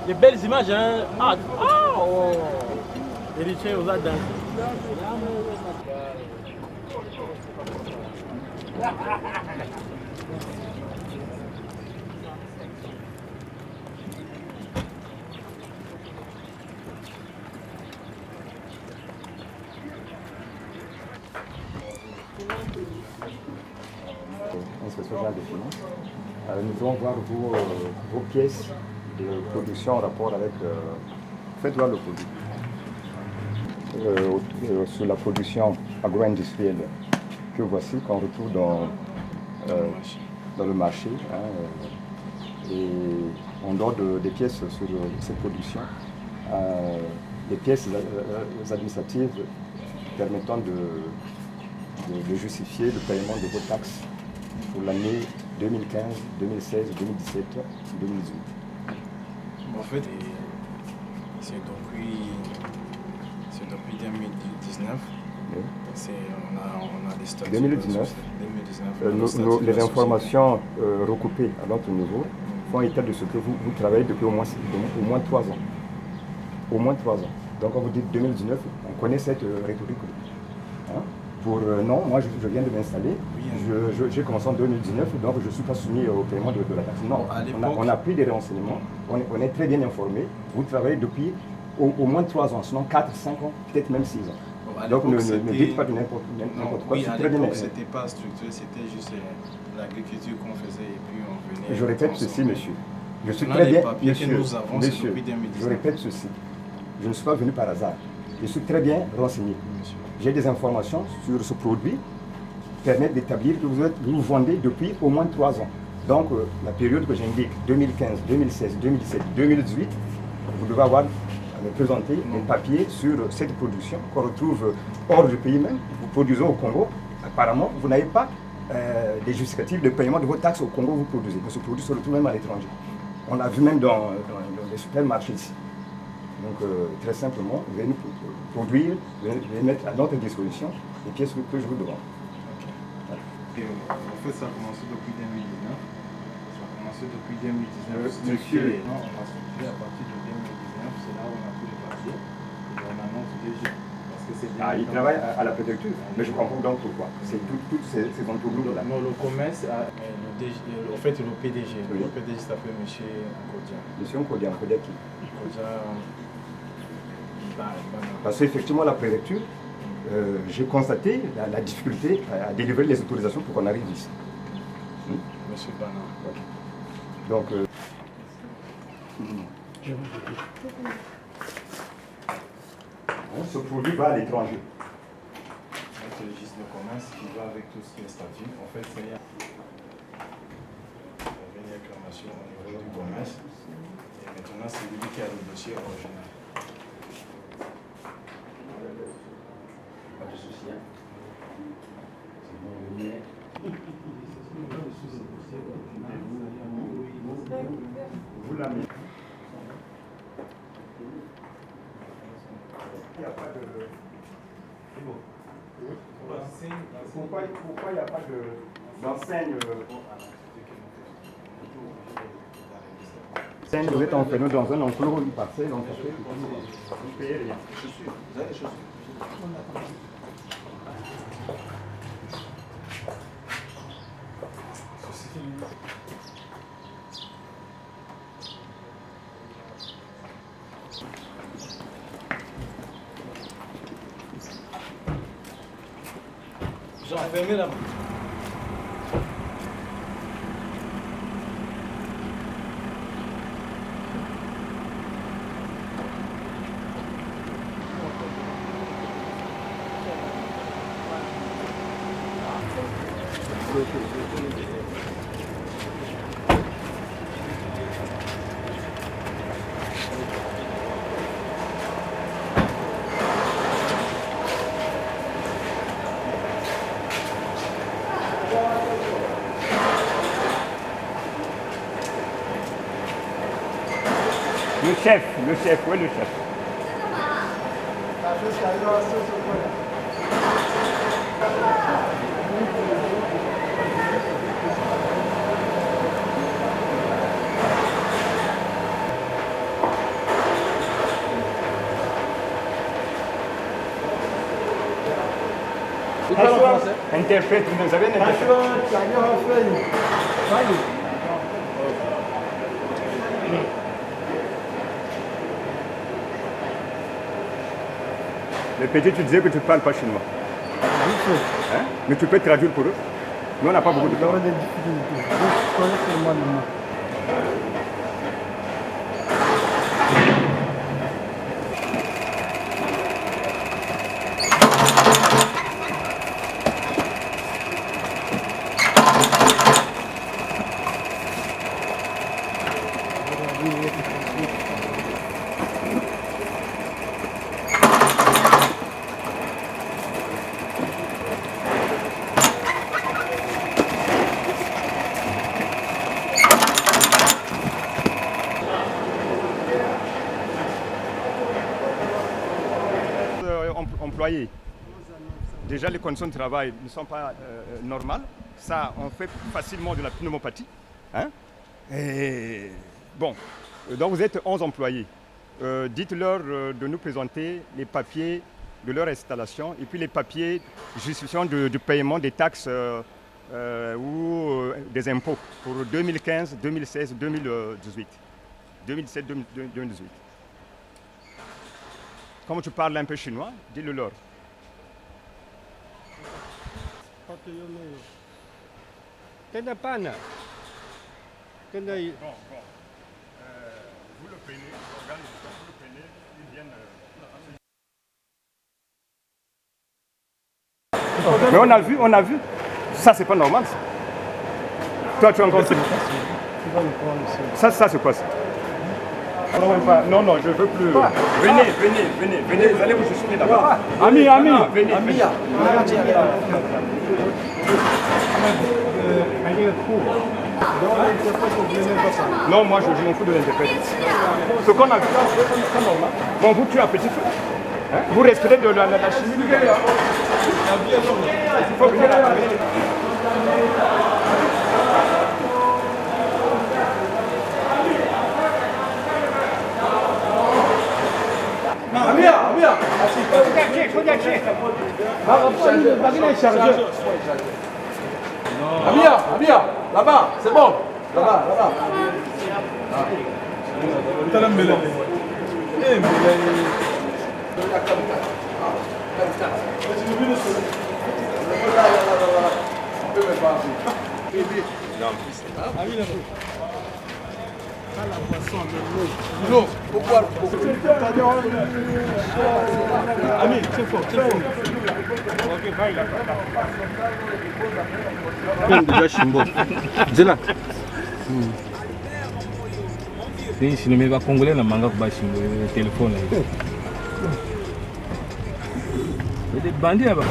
Des belles images, hein? Ah, oh! Héritier aux dansé. Inspection générale des finances. Nous allons voir vos pièces de production en rapport avec faites voir le produit. Sur la production agro-industrielle que voici, qu'on retrouve dans le marché. Et en dehors des pièces sur cette production, des pièces administratives permettant de justifier le paiement de vos taxes pour l'année 2015, 2016, 2017, 2018. En fait, c'est depuis 2019. Oui. On a des stocks. 2019. 2019 les informations recoupées à notre niveau font état de ce que vous travaillez depuis au moins 3 ans. Au moins 3 ans. Donc quand vous dites 2019, on connaît cette rhétorique. Hein? Non, moi je viens de m'installer. Oui, j'ai commencé en 2019, donc je ne suis pas soumis au paiement de la taxe. Non, on a pris des renseignements, on est très bien informé. Vous travaillez depuis au moins 3 ans, sinon 4, 5 ans, peut-être même 6 ans. Bon, donc ne dites pas de n'importe quoi. Oui, à l'époque, ce n'était pas structuré, c'était juste l'agriculture qu'on faisait et puis on venait. Je répète ceci, monsieur. Je suis Dans très les bien, papiers monsieur, que nous avons, monsieur, depuis 2019. je répète ceci. Je ne suis pas venu par hasard. Je suis très bien renseigné. Monsieur. J'ai des informations sur ce produit qui permettent d'établir que vous vendez depuis au moins 3 ans. Donc, la période que j'indique, 2015, 2016, 2017, 2018, vous devez avoir à me présenter des papiers sur cette production qu'on retrouve hors du pays même. Vous produisez au Congo. Apparemment, vous n'avez pas des justificatifs de paiement de vos taxes au Congo où vous produisez. Mais ce produit se retrouve même à l'étranger. On l'a vu même dans les supermarchés ici. Donc, très simplement, vous allez nous produire, vous allez mettre à notre disposition les pièces que je vous demande. Okay. En fait, ça a commencé depuis 2019. Ça a commencé depuis 2019. Monsieur. Non, on a structuré à partir de 2019. C'est là où on a tous les papiers. Et on a notre DG. Parce que c'est il travaille à la préfecture, mais je comprends donc pourquoi. C'est toutes ces entreprises-là. Non, le commerce, le DG, en fait, le PDG. Oui. Le PDG s'appelle M. Nkodia. Monsieur Nkodia, Nkodia qui? Nkodia. Parce qu'effectivement, la préfecture, j'ai constaté la difficulté à délivrer les autorisations pour qu'on arrive ici. Monsieur Bana. Okay. Donc, ce produit va à l'étranger. C'est le registre de commerce qui va avec tout ce qui est statut. En fait, c'est une réclamation au niveau du commerce. Et maintenant, c'est lui qui a le dossier original. Pas de souci. Hein. Vous l'avez. Il n'y a pas de... C'est bon. Pourquoi il n'y a pas d'enseigne vous êtes enfermé dans un enclos, une parcelle, vous ne payez rien. J'ai enfermé là. Le chef, où est le chef? Interprète, vous avez un interprète. Le petit, tu disais que tu ne parles pas chinois. Hein? Mais tu peux traduire pour eux. Nous, on n'a pas beaucoup de temps. Employés. Déjà, les conditions de travail ne sont pas normales. Ça, on fait facilement de la pneumopathie. Hein? Et bon, donc vous êtes 11 employés. Dites-leur de nous présenter les papiers de leur installation et puis les papiers justifiant du paiement des taxes ou des impôts pour 2015, 2016, 2018. 2017, 2018. Comme tu parles un peu chinois, dis-le leur. Bon, bon. Vous le prenez, l'organe, vous le prenez, ils viennent. Mais on a vu. Ça, c'est pas normal. Ça. Toi, tu as encore. Ça, c'est quoi ça? Non, je ne veux plus. Venez, vous allez vous justifier là-bas. Ami. Venez. Non, moi je m'en fous de l'interprète. Ce qu'on a vu là, c'est pas normal. Bon, vous tuez un petit feu. Hein? Vous respectez de la chimie du gars. Il faut venir là. Amia. Amia, là-bas, c'est bon. Là-bas. Non, pourquoi? Ami, c'est fort. Déjà Chimbo. Zela. Tem cinema va congolais na manga ba Chimbo téléphone. Il est bandit là-bas.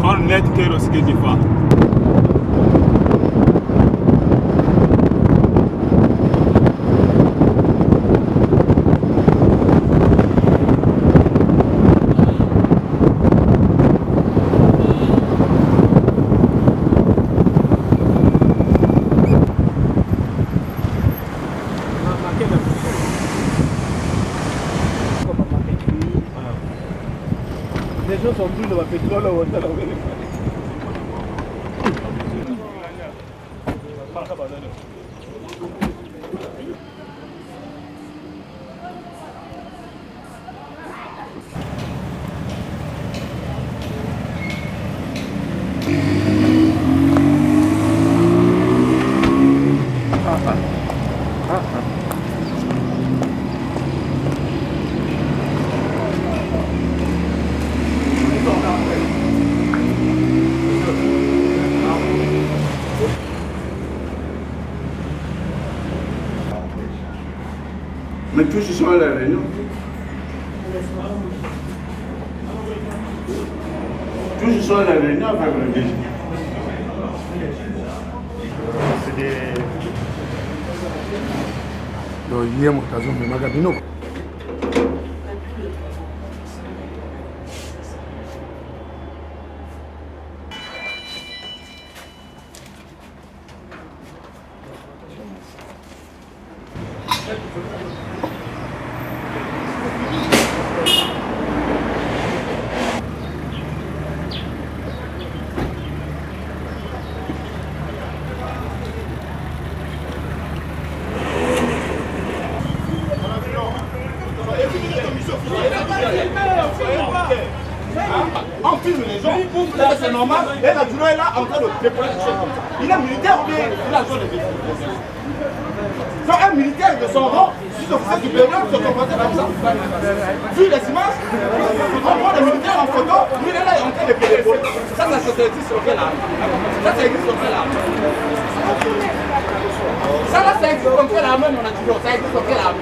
On net que lo ske difa. Les gens sont plus dans la pétrole ou dans la Mais tous ils sont à la réunion. Tous ils sont à la réunion avec le DG. C'est des... Donc, il y a mon occasion de Magabino. On filme les gens, c'est normal. Et la journée est là en train de préparer des choses comme ça. Il est militaire ou bien il a besoin de militaire? Quand un militaire de son rang, si son officier supérieur se comportait comme ça, vu les images, on voit les militaires en photo, lui il est là en train de téléphoner. Ça existe sur quelle arme? Ça existe sur quelle arme? Ça là, ça existe sur quelle arme, mon adjudant? Ça existe sur quelle arme?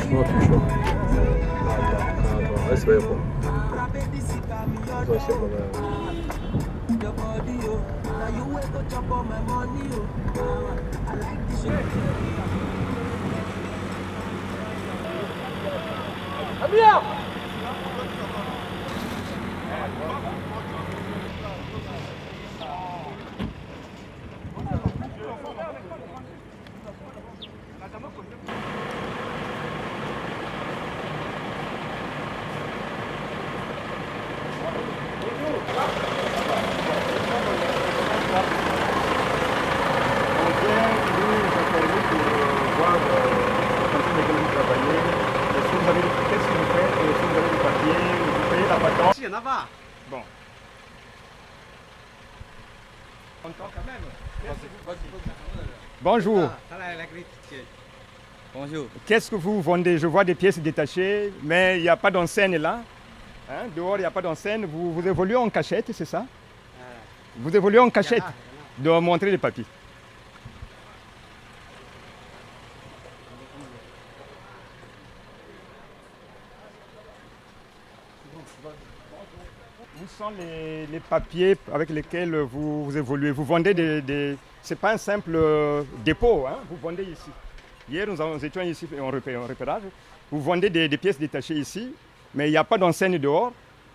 Chinois plus chaud. Ouais, c'est vrai, quoi. Bon. Bonjour. Bonjour. Qu'est-ce que vous vendez? Je vois des pièces détachées, mais il n'y a pas d'enseigne là. Hein? Dehors, il n'y a pas d'enseigne. Vous évoluez en cachette, c'est ça? Vous évoluez en cachette. De montrer les papiers. Où sont les papiers avec lesquels vous évoluez? Vous vendez ce n'est pas un simple dépôt, hein? Vous vendez ici. Hier, nous étions ici en repérage. Vous vendez des pièces détachées ici, mais il n'y a pas d'enseigne dehors.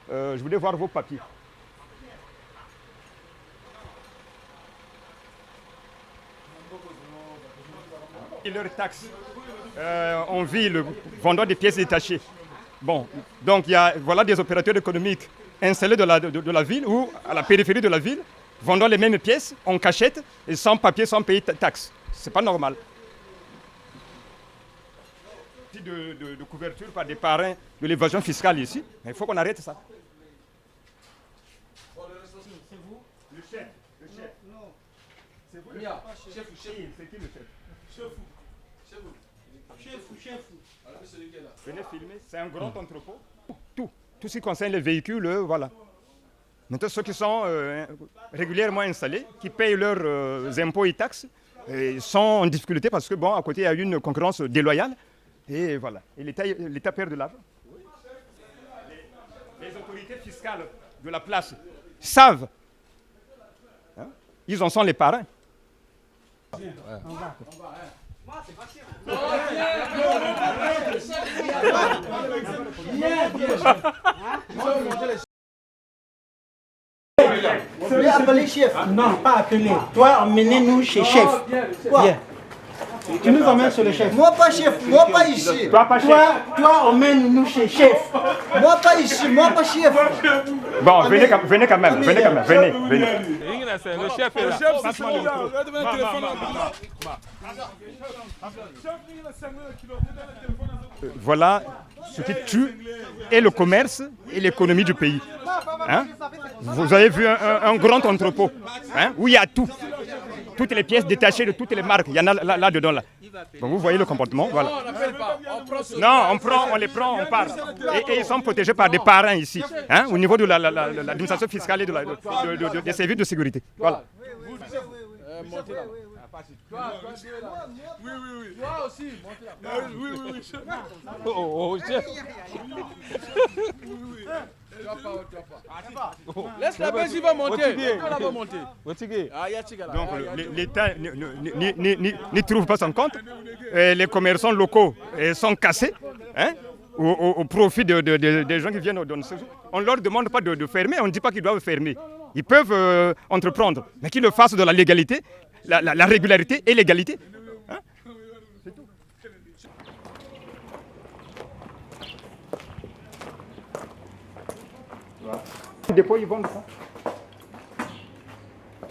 Je voulais voir vos papiers. Et leurs taxes en ville, vendant des pièces détachées. Bon, donc voilà des opérateurs économiques installés de la ville ou à la périphérie de la ville, vendant les mêmes pièces en cachette et sans papier, sans payer taxes. C'est pas normal. De couverture par des parrains de l'évasion fiscale ici, mais il faut qu'on arrête ça. C'est vous? Le chef. Non. C'est vous? Chef. C'est qui le chef? Chef. Venez filmer, c'est un grand entrepôt. Tout ce qui concerne les véhicules, voilà. Maintenant, ceux qui sont régulièrement installés, qui payent leurs impôts et taxes, sont en difficulté parce que, bon, à côté, il y a une concurrence déloyale. Et voilà. Et l'État perd de l'argent. Les autorités fiscales de la place savent. Hein, ils en sont les parrains. Mais appelez chef. Non, pas appeler. Toi, emmenez-nous chez chef. Viens. Tu nous emmènes chez le chef. Moi pas chef, moi pas ici. Toi, pas chef. Toi, emmène-nous chez chef. Moi pas ici, moi pas chef. Bon, venez quand même, venez. Le chef est là. Voilà ce qui tue et le commerce et l'économie du pays. Hein? Vous avez vu un grand entrepôt, hein, où il y a tout. Toutes les pièces détachées de toutes les marques, il y en a là-dedans. Là. Donc vous voyez le comportement, voilà. Non, on les prend, on part. Et ils sont protégés par des parrains ici, hein, au niveau de l'administration fiscale et des services de sécurité. Voilà. Montez là. Oui. Toi aussi, montez là. Oui. Oh, chef. Oui. Laisse la bêche, il va monter. Donc l'État n'y trouve pas son compte. Les commerçants locaux sont cassés, hein, au profit des gens qui viennent au séjour. On ne leur demande pas de fermer, on ne dit pas qu'ils doivent fermer. Ils peuvent entreprendre, mais qu'ils le fassent de la légalité, la régularité et l'égalité. Hein? C'est tout. Les dépôts, ils vendent ça.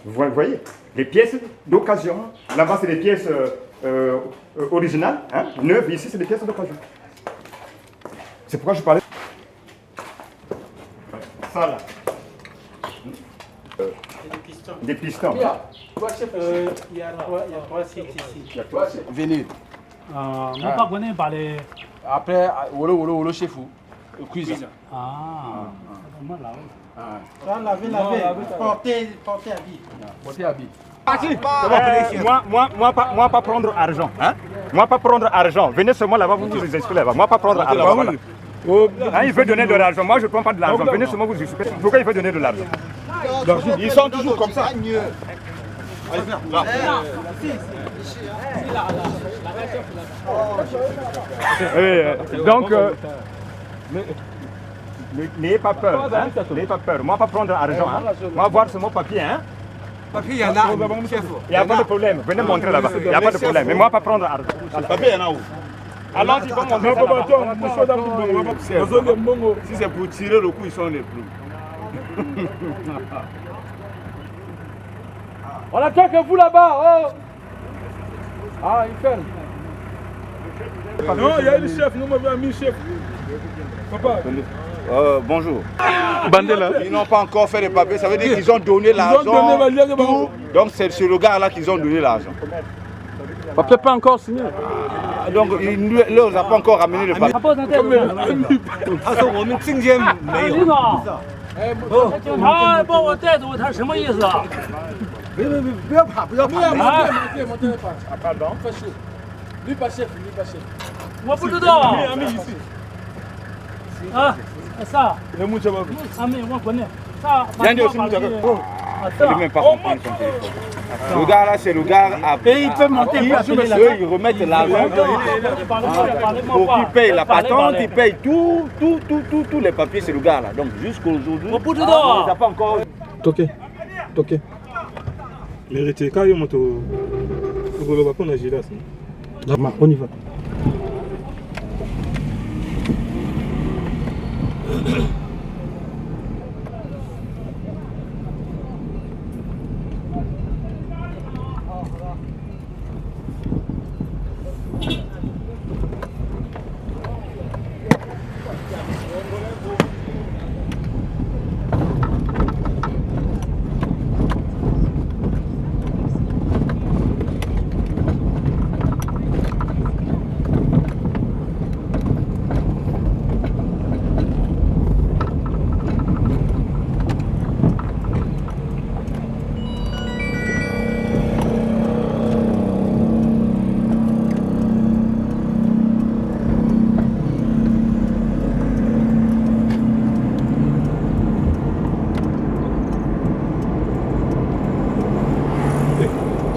Vous voyez, les pièces d'occasion. Là-bas, c'est des pièces originales, hein, neuves. Ici, c'est des pièces d'occasion. C'est pourquoi je parlais. Ça, là. Des pistons. Il y a trois sites ici. Venez. Moi, pas connu par les. Après, wolo chef ou cuisine. Ah, vraiment là. Lavez. Portez habit. Moi, pas prendre argent. Hein? Moi, pas prendre argent. Venez seulement là-bas, vous vous expliquez là-bas. Moi, pas prendre argent. Voilà. Hein, il veut donner de l'argent. Moi, je ne prends pas de l'argent. Venez seulement vous expliquer. Pourquoi il veut donner de l'argent? Ils sont toujours comme ça. Donc, n'ayez pas peur. Hein? N'ayez pas peur. Moi, pas prendre argent. Hein? Moi, voir ce mot papier. Hein? Papier, il y en a. Il n'y a pas de problème. Venez montrer là-bas. Il n'y a pas de problème. Mais moi, pas prendre argent. Papier, il y en a où? Alors, ils vont montrer là-bas. Si c'est pour tirer le coup, ils sont les plus. On attend que vous là-bas. Oh. Ah, il ferme. Non, il y a le chef, nous m'avons mis chef. Papa. Bonjour. Ils n'ont pas encore fait les papiers, ça veut dire qu'ils ont donné l'argent. Donc c'est sur le gars là qu'ils ont donné l'argent. Papier pas encore signé. Donc il ne leur a pas encore ramené le papier. Le gars là, c'est le gars à Et il peut monter. ils remettent l'argent pour qu'il paye la patente, il paye tous les papiers, c'est le gars là. Donc jusqu'aujourd'hui, on n'a pas encore. Toqué. Mérité, quand il monte au on a géré ça. On y va.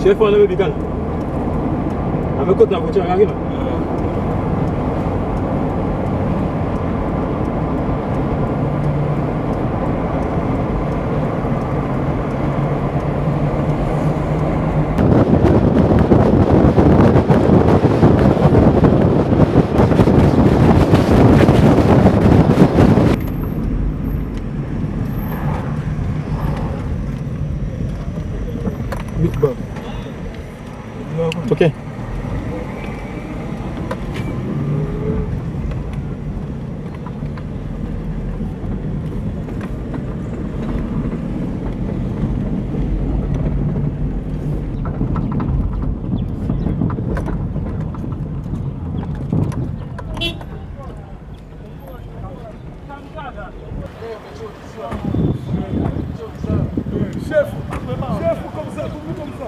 chef on a bigan. Avec côté la voiture arrive. Ok. Chef, comme ça, comme ça.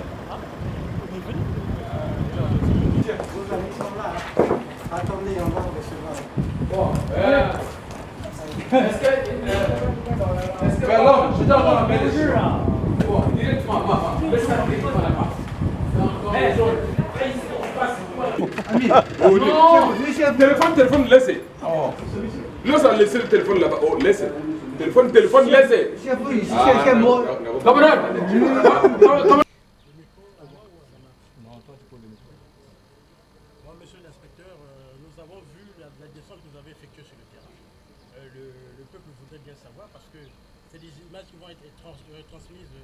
Attendez, on va recevoir. Est-ce que alors, je dois avoir un bel jeu. Bon, directement, laisse-moi là-bas. Téléphone, laissez. Non, ça laissez le téléphone là-bas. Oh, laissez. Téléphone, laissez. Chef, oui, c'est quel mot? Camarade. Monsieur l'inspecteur, nous avons vu la descente que vous avez effectuée sur le terrain. Le peuple voudrait bien savoir parce que c'est des images qui vont être transmises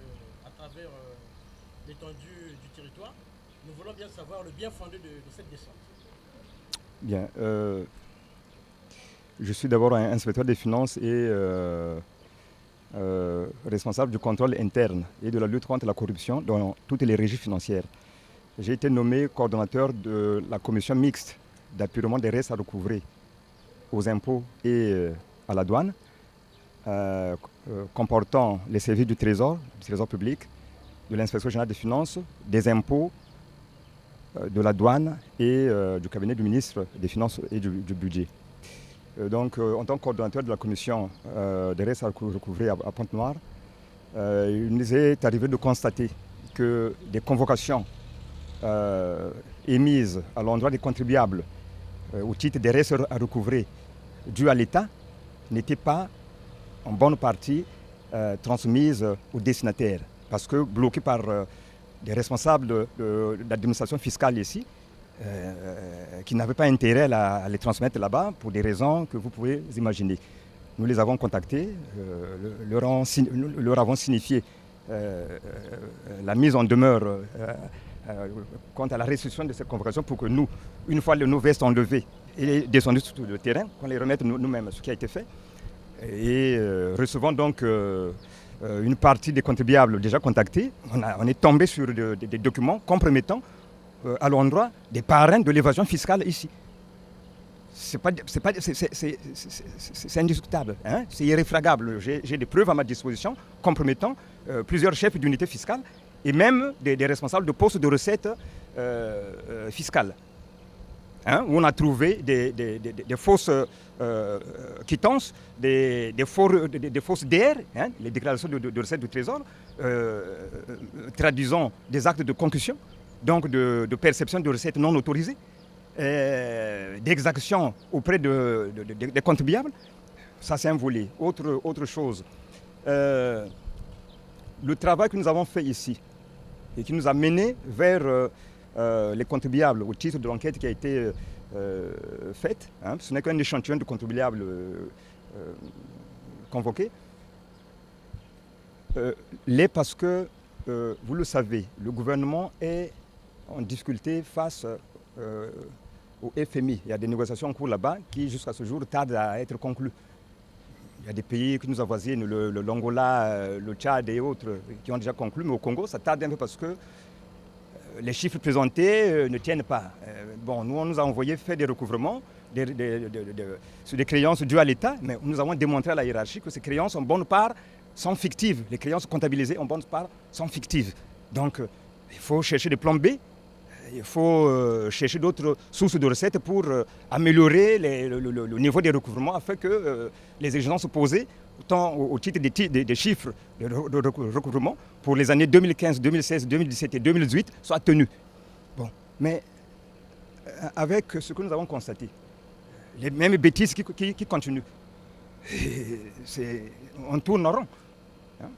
à travers l'étendue du territoire. Nous voulons bien savoir le bien fondé de cette descente. Bien. Je suis d'abord un inspecteur des finances et responsable du contrôle interne et de la lutte contre la corruption dans toutes les régies financières. J'ai été nommé coordonnateur de la commission mixte d'appurement des restes à recouvrer aux impôts et à la douane, comportant les services du trésor public, de l'inspection générale des finances, des impôts, de la douane et du cabinet du ministre des Finances et du budget. Donc, en tant que coordonnateur de la commission des restes à recouvrer à Pointe-Noire, il nous est arrivé de constater que des convocations émises à l'endroit des contribuables au titre des restes à recouvrer dus à l'État n'étaient pas en bonne partie transmises aux destinataires parce que bloquées par des responsables de l'administration fiscale ici qui n'avaient pas intérêt à les transmettre là-bas pour des raisons que vous pouvez imaginer. Nous les avons contactés, leur avons signifié la mise en demeure quant à la restitution de cette convocation pour que nous, une fois nos vestes enlevées et descendues sur le terrain, qu'on les remette nous-mêmes, ce qui a été fait. Et recevant donc une partie des contribuables déjà contactés, on est tombé sur des documents compromettants à l'endroit des parrains de l'évasion fiscale ici. C'est indiscutable, hein? C'est irréfragable. J'ai des preuves à ma disposition compromettant plusieurs chefs d'unité fiscale et même des responsables de postes de recettes fiscales. Hein? Où on a trouvé des fausses quittances, des fausses DR, hein? Les déclarations de recettes du Trésor, traduisant des actes de concussion, donc de perception de recettes non autorisées, d'exactions auprès des contribuables. Ça, c'est un volet. Autre chose, le travail que nous avons fait ici et qui nous a menés vers les contribuables au titre de l'enquête qui a été faite, hein, ce n'est qu'un échantillon de contribuables convoqués, l'est parce que, vous le savez, le gouvernement est en difficulté face au FMI. Il y a des négociations en cours là-bas qui, jusqu'à ce jour, tardent à être conclues. Il y a des pays qui nous avoisinent, l'Angola, le Tchad et autres, qui ont déjà conclu, mais au Congo, ça tarde un peu parce que les chiffres présentés ne tiennent pas. Bon, nous, on nous a envoyé faire des recouvrements sur des créances dues à l'État, mais nous avons démontré à la hiérarchie que ces créances, en bonne part, sont fictives. Les créances comptabilisées, en bonne part, sont fictives. Donc, il faut chercher des plans B. Il faut chercher d'autres sources de recettes pour améliorer le niveau des recouvrements afin que les exigences posées tant au titre des chiffres de recouvrement pour les années 2015, 2016, 2017 et 2018 soient tenus. Bon, mais avec ce que nous avons constaté, les mêmes bêtises qui continuent, on tourne en rond. Hein?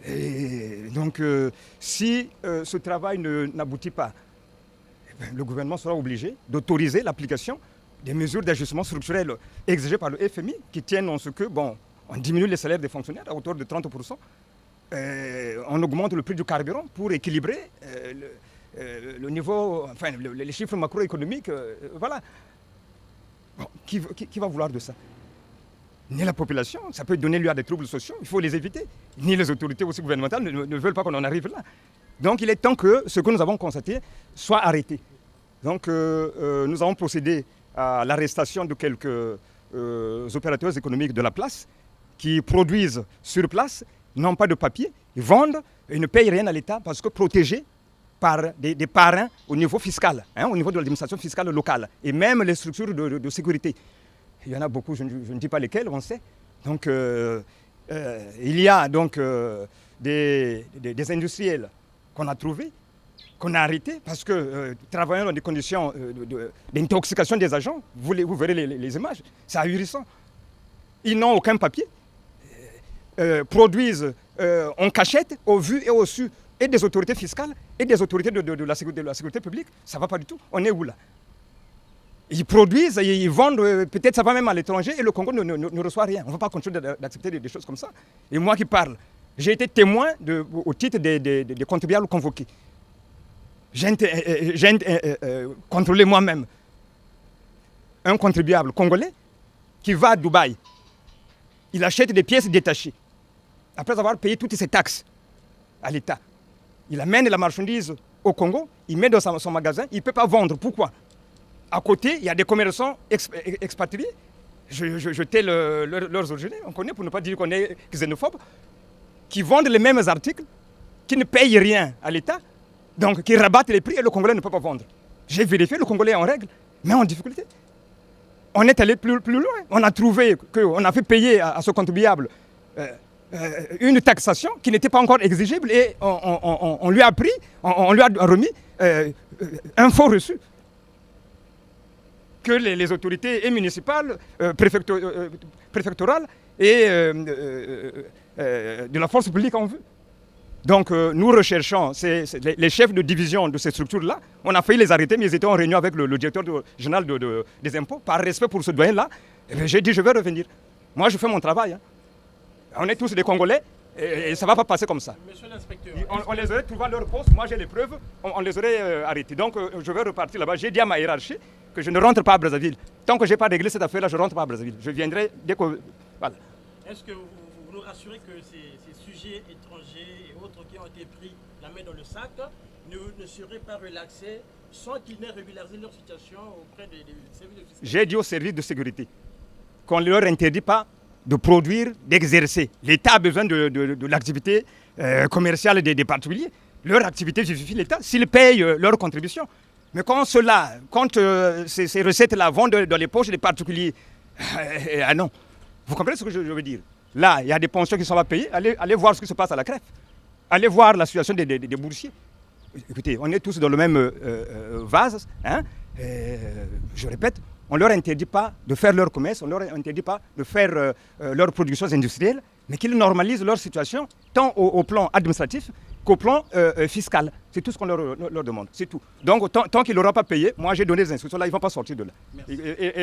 Et donc, si ce travail n'aboutit pas, le gouvernement sera obligé d'autoriser l'application des mesures d'ajustement structurel exigées par le FMI qui tiennent en ce que, bon, on diminue les salaires des fonctionnaires à hauteur de 30%, on augmente le prix du carburant pour équilibrer le niveau, enfin, les chiffres macroéconomiques, voilà. Bon, qui va vouloir de ça? Ni la population, ça peut donner lieu à des troubles sociaux, il faut les éviter. Ni les autorités aussi gouvernementales ne veulent pas qu'on en arrive là. Donc il est temps que ce que nous avons constaté soit arrêté. Donc nous avons procédé à l'arrestation de quelques opérateurs économiques de la place qui produisent sur place, n'ont pas de papier, ils vendent et ne payent rien à l'État parce que protégés par des parrains au niveau fiscal, hein, au niveau de l'administration fiscale locale et même les structures de sécurité. Il y en a beaucoup, je ne dis pas lesquels, on sait. Donc il y a donc des industriels qu'on a trouvés, qu'on a arrêtés parce que travaillant dans des conditions d'intoxication des agents, vous verrez les images, c'est ahurissant. Ils n'ont aucun papier, produisent en cachette au vu et au su et des autorités fiscales et des autorités de la sécurité publique. Ça ne va pas du tout. On est où là? Ils produisent, ils vendent, peut-être ça va même à l'étranger et le Congo ne reçoit rien. On ne va pas continuer d'accepter des choses comme ça. Et moi qui parle, j'ai été témoin au titre des contribuables convoqués. J'ai contrôlé moi-même un contribuable congolais qui va à Dubaï. Il achète des pièces détachées. Après avoir payé toutes ses taxes à l'État, il amène la marchandise au Congo, il met dans son magasin, il ne peut pas vendre. Pourquoi? À côté, il y a des commerçants expatriés. Je tais leurs origines, on connaît, pour ne pas dire qu'on est xénophobe, qui vendent les mêmes articles, qui ne payent rien à l'État, donc qui rabattent les prix et le Congolais ne peut pas vendre. J'ai vérifié, le Congolais est en règle, mais en difficulté. On est allé plus loin. On a trouvé qu'on a fait payer à ce contribuable une taxation qui n'était pas encore exigible et on lui a pris, on lui a remis un faux reçu que les autorités et municipales, préfectorales et de la force publique ont vu. Donc nous recherchons les chefs de division de ces structures-là. On a failli les arrêter, mais ils étaient en réunion avec le directeur général des impôts. Par respect pour ce doyen-là, j'ai dit je vais revenir. Moi je fais mon travail. Hein. On est tous des Congolais et ça ne va pas passer comme ça. Monsieur l'inspecteur, on les aurait trouvés à leur poste, moi j'ai les preuves, on les aurait arrêtés. Donc je vais repartir là-bas. J'ai dit à ma hiérarchie que je ne rentre pas à Brazzaville. Tant que je n'ai pas réglé cette affaire-là, je ne rentre pas à Brazzaville. Je viendrai dès que... Voilà. est-ce que vous nous rassurez que ces sujets étrangers et autres qui ont été pris la main dans le sac ne seraient pas relaxés sans qu'ils n'aient régularisé leur situation auprès des services de fiscalité? J'ai dit aux services de sécurité qu'on ne leur interdit pas de produire, d'exercer. L'État a besoin de l'activité commerciale des particuliers. Leur activité justifie l'État s'ils payent leurs contributions. Mais quand ces recettes-là vont dans les poches des particuliers, ah non. Vous comprenez ce que je veux dire? Là, il y a des pensions qui ne sont pas payées. Allez voir ce qui se passe à la crèche. Allez voir la situation des boursiers. Écoutez, on est tous dans le même vase. Hein? Je répète, on ne leur interdit pas de faire leur commerce, on ne leur interdit pas de faire leurs productions industrielles, mais qu'ils normalisent leur situation tant au plan administratif qu'au plan fiscal. C'est tout ce qu'on leur demande, c'est tout. Donc tant qu'ils n'auront pas payé, moi j'ai donné des instructions, là ils ne vont pas sortir de là.